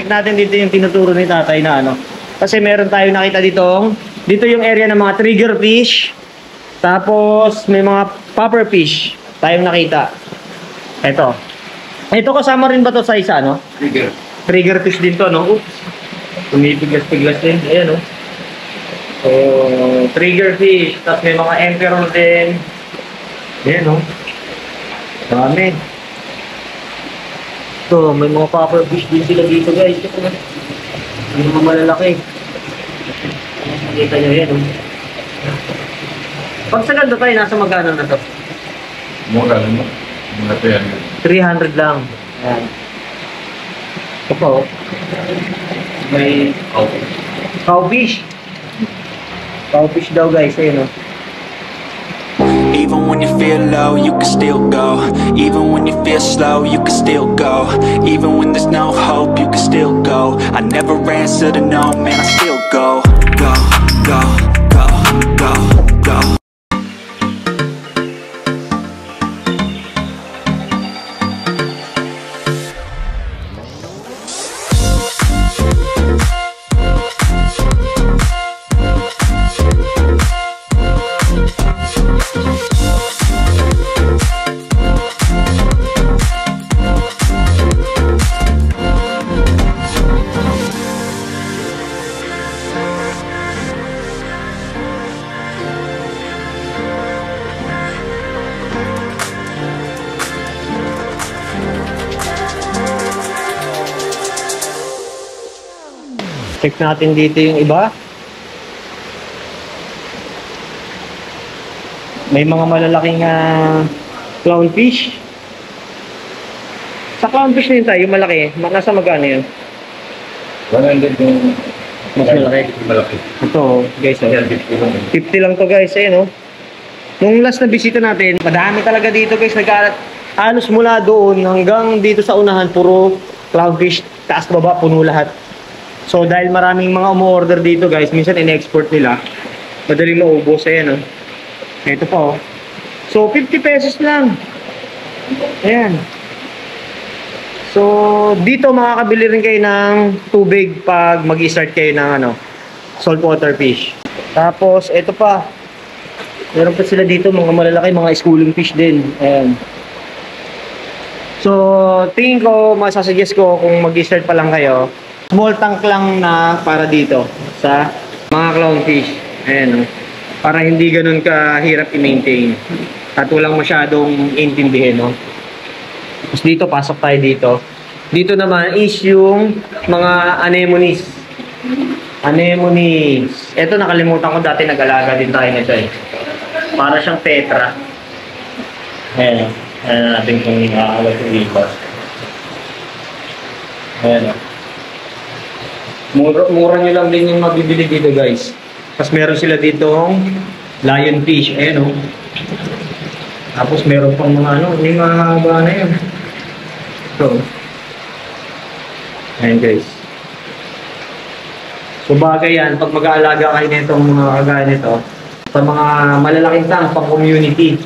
check natin dito yung tinuturo ni tatay na ano. Kasi meron tayo nakita dito yung area ng mga trigger fish. Tapos may mga popper fish tayong nakita. Ito kasama rin ba to sa isa, no? Trigger fish din to, no? Oops. Tumipiglas-piglas din. Ayan, no? So, trigger fish. Tapos may mga emperor din. Ayan, no? Dami. Ito, may mga popper fish din sila dito, guys. May mga malalaki. Nakita nyo yan, no? Pag sa ganda tayo, nasa magkano na to? Mura naman. Mura to yan. 300 lang. Ayan. Ito po. May cowfish. Cowfish daw, guys. Ayun, no? Even when you feel low, you can still go. Even when you feel slow, you can still go. Even when there's no hope, you can still go. I never answer to no, man, I still go. Go, go, go, go, go. Check natin dito yung iba. May mga malalaking clownfish. Sa clownfish din tayo, yung malaki. Nasa magkano yun? 100 yung Mas malaki. malaki. Ito, guys. 50 lang to, guys. Ayun, oh. Nung last na bisita natin, madami talaga dito, guys. Halos mula doon hanggang dito sa unahan, puro clownfish. Taas baba, puno lahat. So, dahil maraming mga umu-order dito, guys, minsan in-export nila. Madaling maubos. Ayan, oh. Ito po, oh. So, 50 pesos lang. Ayan. So, dito makakabili rin kayo ng tubig pag mag-i-start kayo ng saltwater fish. Tapos, ito pa. Meron pa sila dito, mga malalaki, mga schooling fish din. Ayan. So, tingin ko, masasuggest ko kung mag-i-start pa lang kayo, small tank lang na para dito sa mga clownfish. Ayan, para hindi ganun kahirap i-maintain at walang masyadong intindihin, no? Tapos dito, pasok tayo dito. Dito naman is yung mga anemones. Anemones. Ito, nakalimutan ko dati, nag-alaga din tayo nito eh. Para siyang tetra. Ayan, ayan natin kung nakakalat yung dito. Ayan, mura nyo lang din yung mabibili dito, guys. Tapos meron sila ditong lionfish. Ayan, oh. Tapos meron pang mga may mga haba na yun. So, ayan, guys. So, bagay yan. Pag mag-aalaga kayo nitong mga kagaya nito, sa mga malalaking tank, pang community.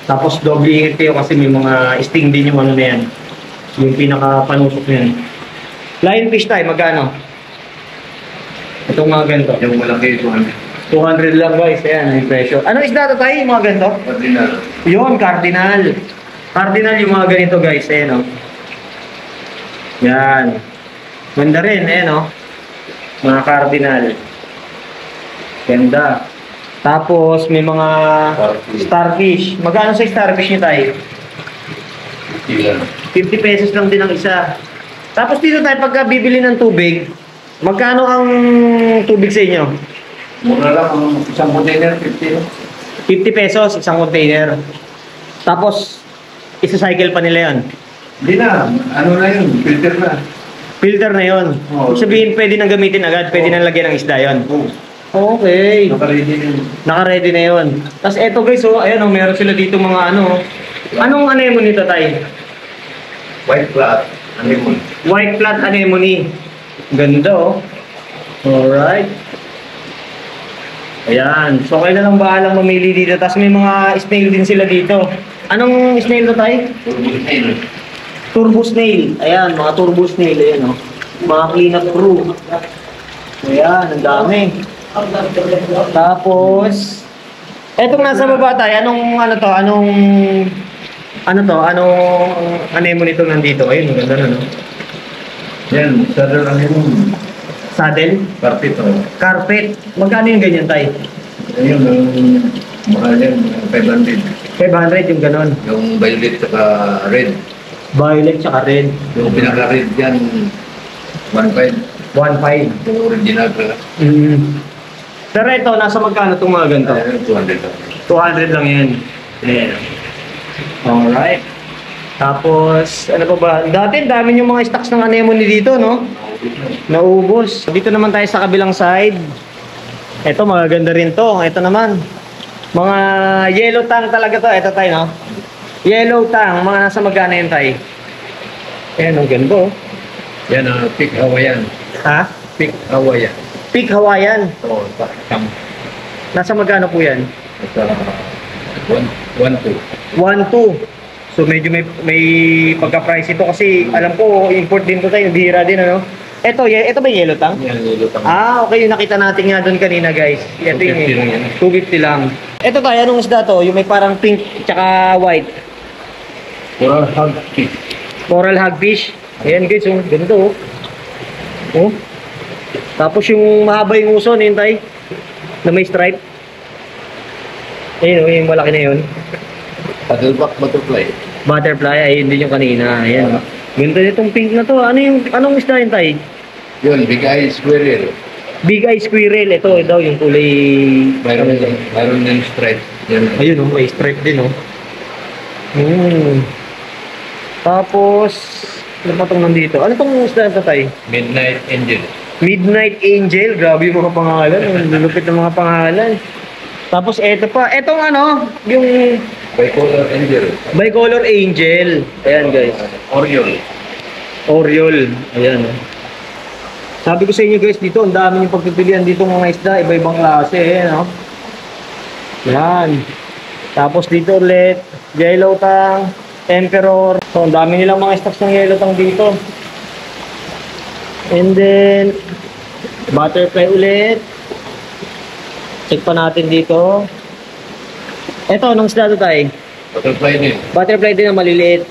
Tapos, doble ingat kayo kasi may mga sting din yung na yan. Yung pinaka-panusok na yan. Lionfish tayo, magkano? Itong mga ganito. Yung malaki, 200. 200 lang, guys. Ayan, yung presyo. Ano isda ito tayo, yung mga ganito? Cardinal. Yun, cardinal. Cardinal yung mga ganito, guys. Ayan, oh. Yan. Ganda rin, ayan, oh. Mga cardinal. Ganda. Tapos, may mga starfish. Magkano sa starfish niyo tayo? 50 pesos lang din ang isa. Tapos dito tayo, pagka bibili ng tubig, magkano ang tubig sa inyo? Mura lang, isang container, 50. 50 pesos, isang container. Tapos, isa-cycle pa nila yon. Hindi na, ano na yun, filter na. Filter na yon. Oo. Sabihin, pwede nang gamitin agad, pwede nang lagyan ng isda yon. Okay. Naka-ready na yun. Naka-ready na yon. Tapos eto, guys, oh, ayan, oh, meron sila dito mga anong anemone nito tayo? White flat, anemone. White flat anemone. Ganda, oh. Alright. Ayan. So, kayo na lang bahalang mamili dito. Tapos may mga snail din sila dito. Anong snail to tayo? Turbo snail. Turbo snail. Ayan, mga turbo snail. Ayan, oh. Mga cleanup crew. Ayan, ang dami. Tapos, etong nasa baba tayo, anong anemone nito nandito? Ayun, maganda na, no? Yan, saddle lang yun. Saddle, Carpet, carpet. Magkano yung ganyan, tay? Ayun, mahal yan, 500. 500 yung ganon. Yung violet saka red. Violet tsaka red. Yung pinaka-red yan, 1.5. 1.5. Yung original pala. Pero ito, nasa magkano itong mga ganito? 200 lang. 200 lang yan. Ayan. Alright. Tapos, ano pa ba? Dati, dami yung mga stocks ng anemone dito, no? Naubos. Dito naman tayo sa kabilang side. Ito, magaganda rin to. Ito naman. Mga yellow tang talaga to. Ito tayo, no? Yellow tang. Mga nasa magkano yun tayo? Ayan, ang ganda, oh. Yan, Pink Hawaiian. Ha? Pink Hawaiian. Pink Hawaiian. Oo, tam. Nasa magkano po yan? Sa 1.2. 1.2. So medyo may pagka-price ito kasi alam ko import din to tayo, bihira din ano. Ito ba yung yellow tang? Yan, yellow tam. Okay, yung nakita natin nga doon kanina, guys. Ito 250 lang yung yan. 250 lang. Ito tayo, anong isda to? Yung may parang pink tsaka white. Coral hagfish. Coral hagfish. Ayan guys, oh, ganito oh. Oh. Tapos yung mahaba yung uso, yun tayo, na may stripe. Ayun oh, yung malaki na yun. Paddleback butterfly. Butterfly, ayun din yung kanina. Ayan. Ganda nitong pink na to. Anong isda yun tayo? Yun, big eye squirrel. Big eye squirrel. Ito daw yung kulay... Mayroon din stripe. Yan. Ayun oh, may stripe din oh. Tapos, ano pa itong nandito? Ano itong isda na tayo? Midnight Angel. Midnight Angel. Grabe yung mga pangalan. Ang lulupit ng mga pangalan. Tapos eto pa. Etong ano, yung Bicolor Angel. Bicolor Angel. Ayan guys. Oriole. Oriole. Ayan oh. Sabi ko sa inyo guys, dito ang dami yung pagpipilian dito mga isda, iba-ibang klase eh, no? Yan. Tapos dito ulit, yellow tang, emperor. So ang dami nilang mga stocks ng yellow tang dito. And then butterfly ulit. Check pa natin dito. Ito, anong isda to tayo? Butterfly din. Butterfly din na maliliit.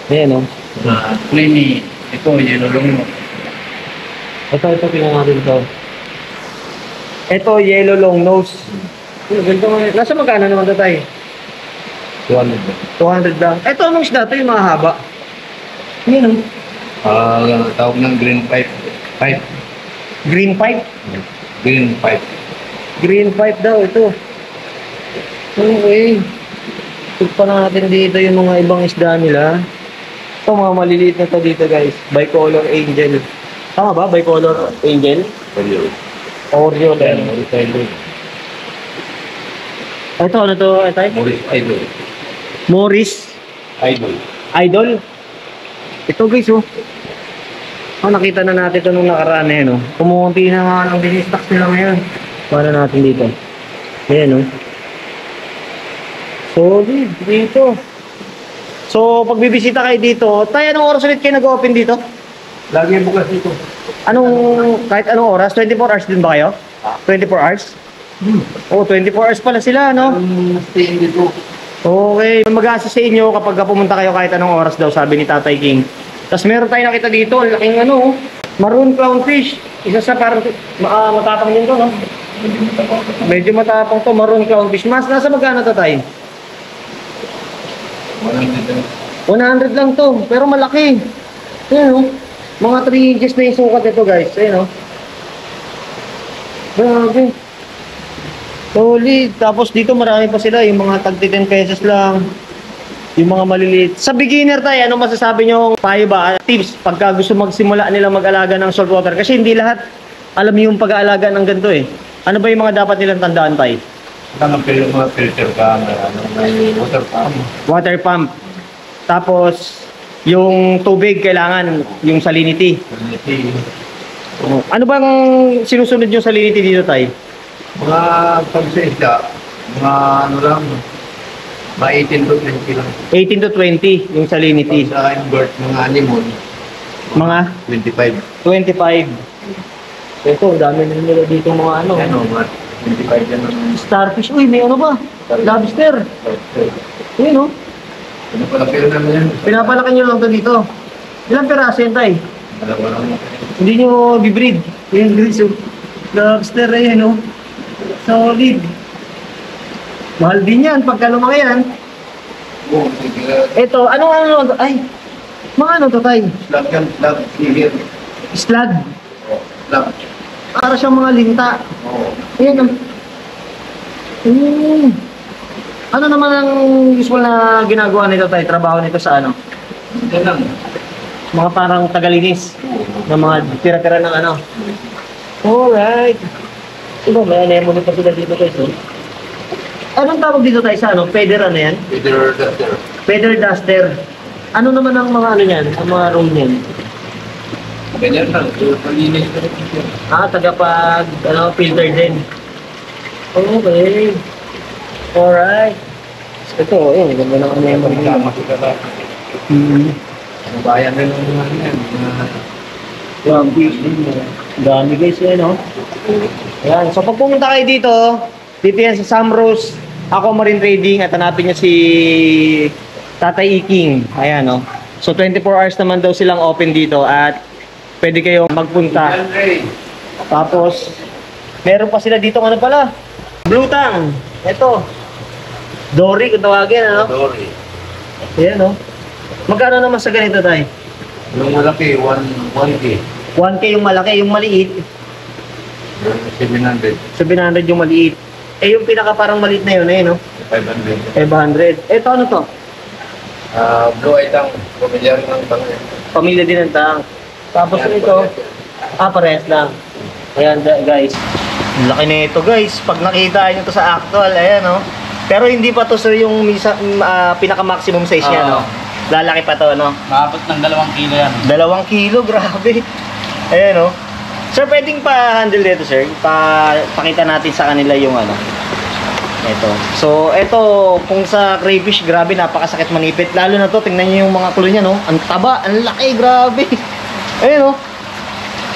Ayan oh. Creamy. Ito, yellow long. Ito, tingnan natin ito. Ito, yellow long nose. Ganito nga. Nasa magkano naman ito tayo? 200. 200 lang. Ito, anong isda ito? Yung mahaba. Yan oh. Tawag ng green pipe. Green pipe. Green pipe. Green pipe daw ito. Okay. Check pa natin dito yung mga ibang isda nila. Ito, mga maliliit na to dito guys. Bicolor Angel. Tama ba? Bicolor Angel? Oriole. Oriole. Yan, Morris Idol. Ito, ano to? Ito? Morris Idol. Morris Idol. Idol. Ito guys, oh. Nakita na natin ito nung nakaraan eh, no? Kumunti na nga ang dinistocks nila ngayon. Paano natin dito? Ayan, oh. Solid, dito. So, pag bibisita kayo dito, tayo, anong oras ulit kayo nag-open dito? Lagi bukas dito. Kahit anong oras? 24 hours din ba kayo? 24 hours? Oh, 24 hours pala sila, no? Stay dito. Okay, mag-assist sa inyo kapag pumunta kayo kahit anong oras daw, sabi ni Tatay King. Tapos meron tayo nakita dito, ang laking ano, maroon clownfish. Isa sa parang matapang din to, no? Medyo matapang to, maroon clownfish. Mas, nasa magkano to tayo? 100 lang to, pero malaki. Ayan, no? Mga 3 inches na yung sukat ito, guys. Ayan, no? Grabe. Solid. Tapos dito marami pa sila, yung mga tag 10 pesos lang. Yung mga maliliit. Sa beginner tayo, ano masasabi nyo? Payo ba? Tips pagka gusto magsimula nila mag-alaga ng saltwater. Kasi hindi lahat alam yung pag-aalaga ng ganito eh. Ano ba yung mga dapat nilang tandaan tayo? Mga filter ka, may water pump. Water pump. Tapos, yung tubig kailangan, yung salinity. Ano bang sinusunod yung salinity dito tayo? Mga pagsisda, mga ano lang, mga 18 to 20 lang. 18 to 20 yung salinity. Sa invert, mga anemone, Mga 25. 25. Ito, dami nila dito mga ano. Ano, mga 25 yan ang Starfish. Uy, may ano ba? Lobster. Ayun, no? ano pala pero naman yan. Pinapalaki nyo lang to dito. Ilang peraso yan, tay? Dalawa lang. Hindi nyo bibreed. Yung griso. Lobster, ayun, no? Solid. Mahal din yan pagka lumaki yan. Oo, sige. Ito, ano? Ay, mga ano to, tay? Slug yan, slug. Sihir. Slug. Oo, slug. Para siyang mga linta. Oo. Ayan. Ano naman ang usual na ginagawa nito tayo? Trabaho nito sa ano? Yan lang. Mga parang tagalinis. Ng mga tira-tira ng ano. Alright. Diba, may anemone pa sila dito guys. Oh. Anong tawag dito tayo sa ano? Feather ano yan? Peter Duster. Feather duster. Ano naman ang mga ano yan? Ang mga role niyan? Ganyan lang. So, palinis ko rin. Tagapag, filter din. Okay. Alright. Ito, yun. Ganda ng anemone. Reklamo sila ba? Ang bayan rin ng mga yan. Dami guys yan, no? Ayan. So, pag pumunta kayo dito yan sa Samros, ako Marine Trading, at hanapin nyo si Tatay Iking. Ayan, no? So, 24 hours naman daw silang open dito at pwede kayong magpunta. Tapos, meron pa sila dito, ano pala? Blue tang. Ito. Dory, kung tawagin, ano? Dory. Ayan, no? Magkano naman sa ganito, tay? Yung malaki, 1K. 1K yung malaki, yung maliit, 700. 700 yung maliit. Eh, yung pinaka parang maliit na yun, no? 500. 500. Ito, ano to? Blue eye tang. Pamilyar ng tang. Pamilya din ng tang. Tapos ito, parehas lang. Ayan, guys. Ang laki na ito, guys. Pag nakita nyo to sa actual, ayan, no? Pero hindi pa to, sir, yung pinaka-maximum size niya, no? Lalaki pa to, no? Maabot ng 2 kilo yan. 2 kilo, grabe. Ayan, no? Sir, pwedeng pa-handle dito, sir. Pakita natin sa kanila yung ano. Ito. So, ito, kung sa crayfish, grabe, napakasakit manipit. Lalo na to, tingnan nyo yung mga kulo niya, no? Ang taba, ang laki, grabe. Ayan, no?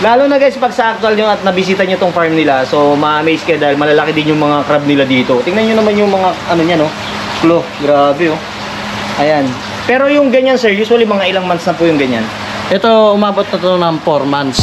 Lalo na guys, pag sa actual nyo at nabisita nyo tong farm nila, so ma-amaze kayo dahil malalaki din yung mga crab nila dito. Tingnan nyo naman yung mga, ano niya, no? Kulo, grabe, oh. Ayan. Pero yung ganyan, sir, usually mga ilang months na po yung ganyan. Ito, umabot na to ng 4 months.